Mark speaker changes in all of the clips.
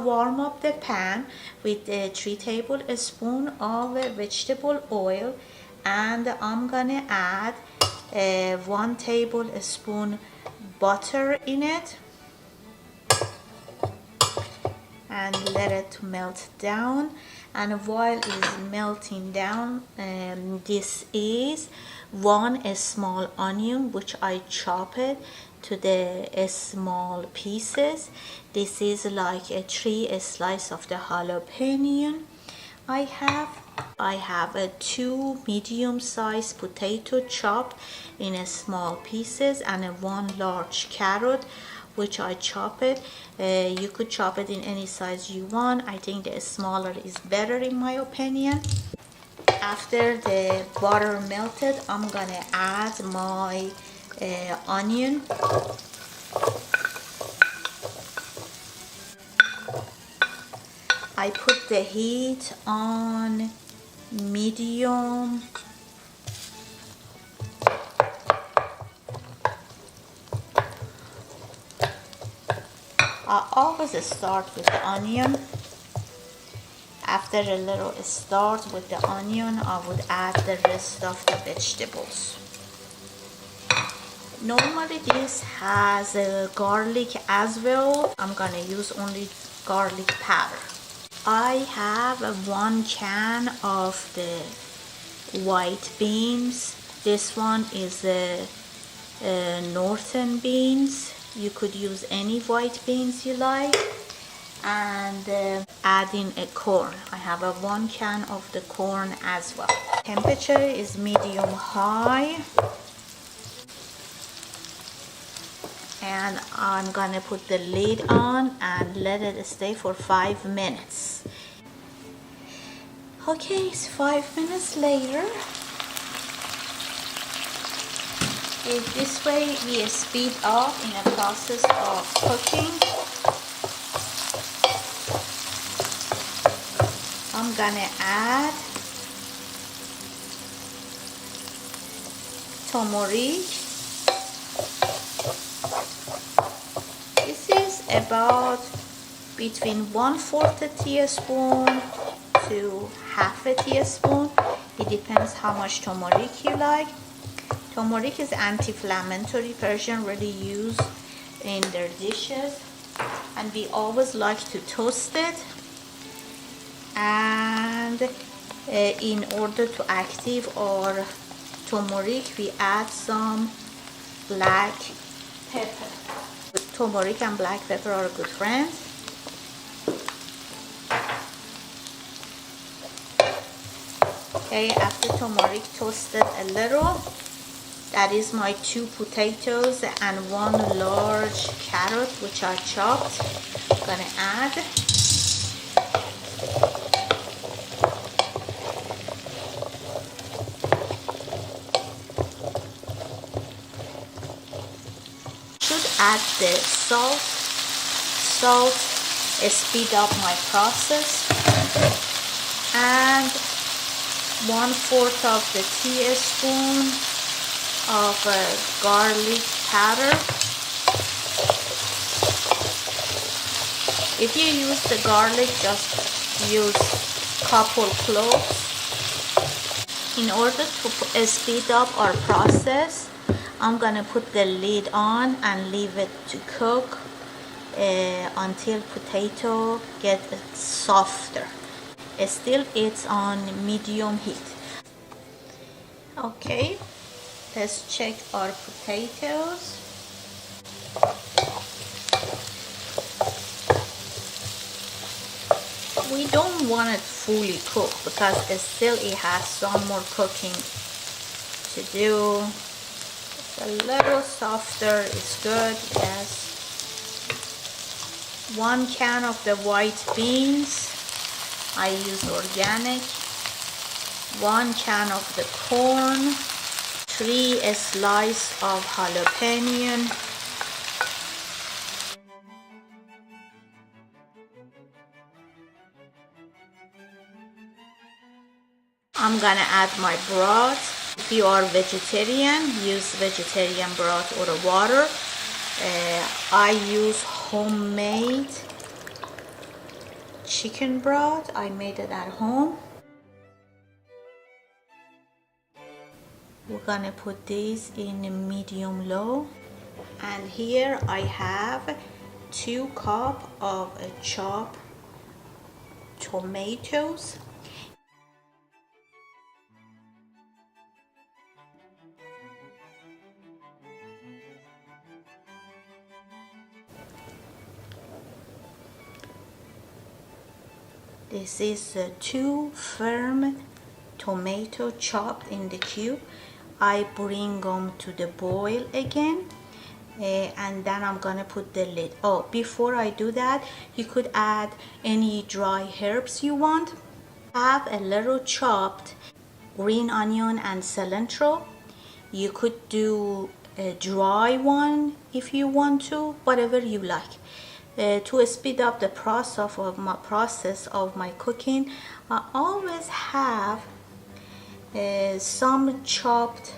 Speaker 1: warm up the pan with 3 tablespoons of vegetable oil, and I'm gonna add 1 tablespoon butter in it and let it melt down. And while it's melting down, this is 1 small onion which I chop it to the small pieces. This is like 3 slices of the jalapeno I have 2 medium-sized potato chopped in small pieces, and 1 large carrot which I chop it. You could chop it in any size you want. I think the smaller is better in my opinion. After the butter melted, I'm gonna add my onion. I put the heat on medium. I always start with the onion. After a little start with the onion, I would add the rest of the vegetables. Normally this has garlic as well. I'm gonna use only garlic powder. I have 1 can of the white beans. This one is northern beans. You could use any white beans you like. And adding a corn. I have 1 can of the corn as well. Temperature is medium high. And I'm gonna put the lid on and let it stay for 5 minutes. Okay, it's 5 minutes later. This way we speed up in the process of cooking. I'm gonna add turmeric. This is about between 1/4 teaspoon to 1/2 teaspoon. It depends how much turmeric you like. Turmeric is anti-inflammatory. Persian really use in their dishes, and we always like to toast it. And in order to active our turmeric, we add some black pepper. Turmeric and black pepper are good friends. Okay, after turmeric toasted a little, that is my 2 potatoes and 1 large carrot which I chopped. Gonna add. Add the salt. Salt speed up my process. And 1/4 of the teaspoon of garlic powder. If you use the garlic, just use couple cloves. In order to speed up our process, I'm gonna put the lid on and leave it to cook until potato get softer. Still it's on medium heat. Okay, let's check our potatoes. We don't want it fully cooked because still it has some more cooking to do. A little softer is good, yes. 1 can of the white beans. I use organic. 1 can of the corn. 3 slices of jalapeno. I'm gonna add my broth. If you are vegetarian, use vegetarian broth or water. I use homemade chicken broth. I made it at home. We're gonna put these in medium low. And here I have 2 cups of chopped tomatoes. This is 2 firm tomato chopped in the cube. I bring them to the boil again. And then I'm gonna put the lid. Oh, before I do that, you could add any dry herbs you want. Have a little chopped green onion and cilantro. You could do a dry one if you want to, whatever you like. To speed up the process of my cooking, I always have some chopped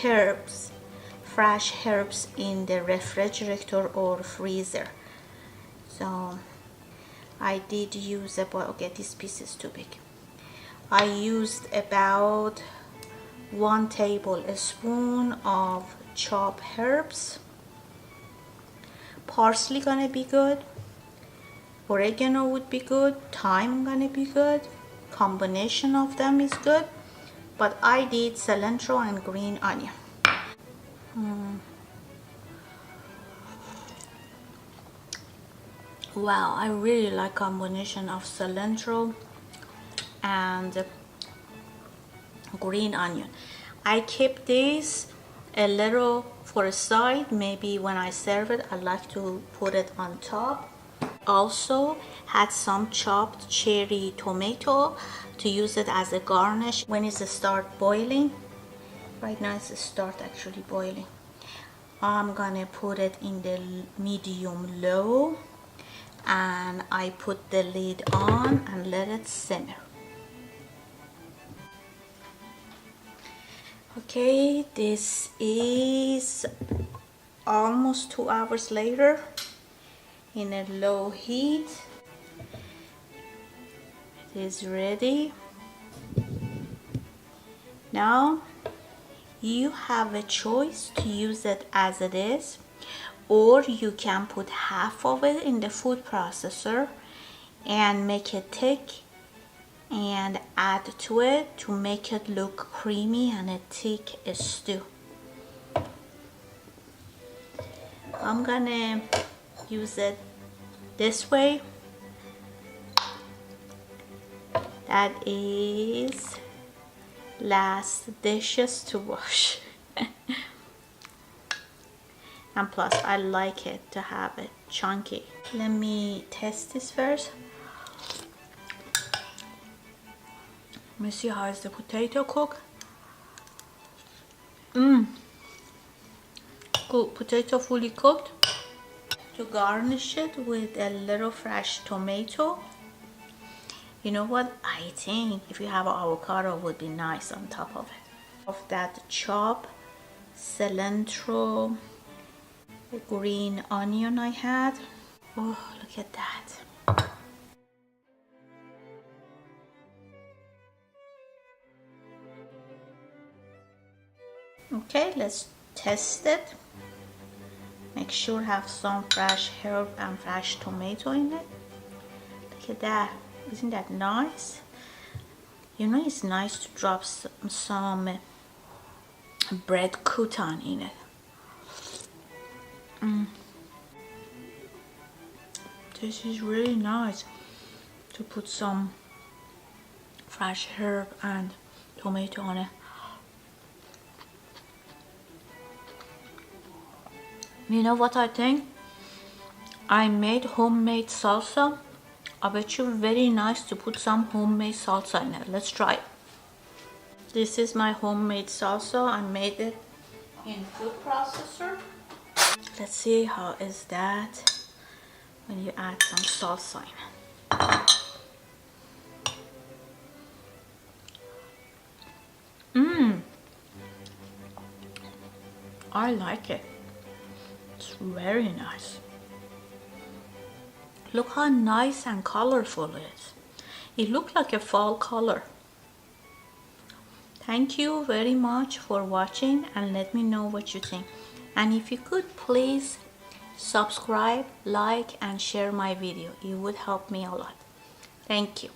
Speaker 1: herbs, fresh herbs in the refrigerator or freezer. So I did use about, okay, this piece is too big. I used about 1 tablespoon of chopped herbs. Parsley gonna be good, oregano would be good, thyme gonna be good, combination of them is good, but I did cilantro and green onion. Wow, I really like combination of cilantro and green onion. I keep this a little for a side. Maybe when I serve it, I like to put it on top. Also had some chopped cherry tomato to use it as a garnish when it start boiling. Right now it's start actually boiling. I'm gonna put it in the medium low and I put the lid on and let it simmer. Okay, this is almost 2 hours later in a low heat. It is ready. Now you have a choice to use it as it is, or you can put half of it in the food processor and make it thick and add to it to make it look creamy and a thick stew. I'm gonna use it this way. That is last dishes to wash. And plus I like it to have it chunky. Let me test this first. Let me see how is the potato cook. Good, potato fully cooked. To garnish it with a little fresh tomato. You know what? I think if you have avocado, would be nice on top of it. Of that chopped cilantro, green onion I had. Oh, look at that. Okay, let's test it. Make sure have some fresh herb and fresh tomato in it. Look at that. Isn't that nice? You know, it's nice to drop some bread crouton in it. This is really nice to put some fresh herb and tomato on it. You know what I think? I made homemade salsa. I bet you very nice to put some homemade salsa in it. Let's try it. This is my homemade salsa. I made it in food processor. Let's see how is that when you add some salsa in it. I like it. It's very nice. Look how nice and colorful it is. It looks like a fall color. Thank you very much for watching, and let me know what you think. And if you could please subscribe, like and share my video. It would help me a lot. Thank you.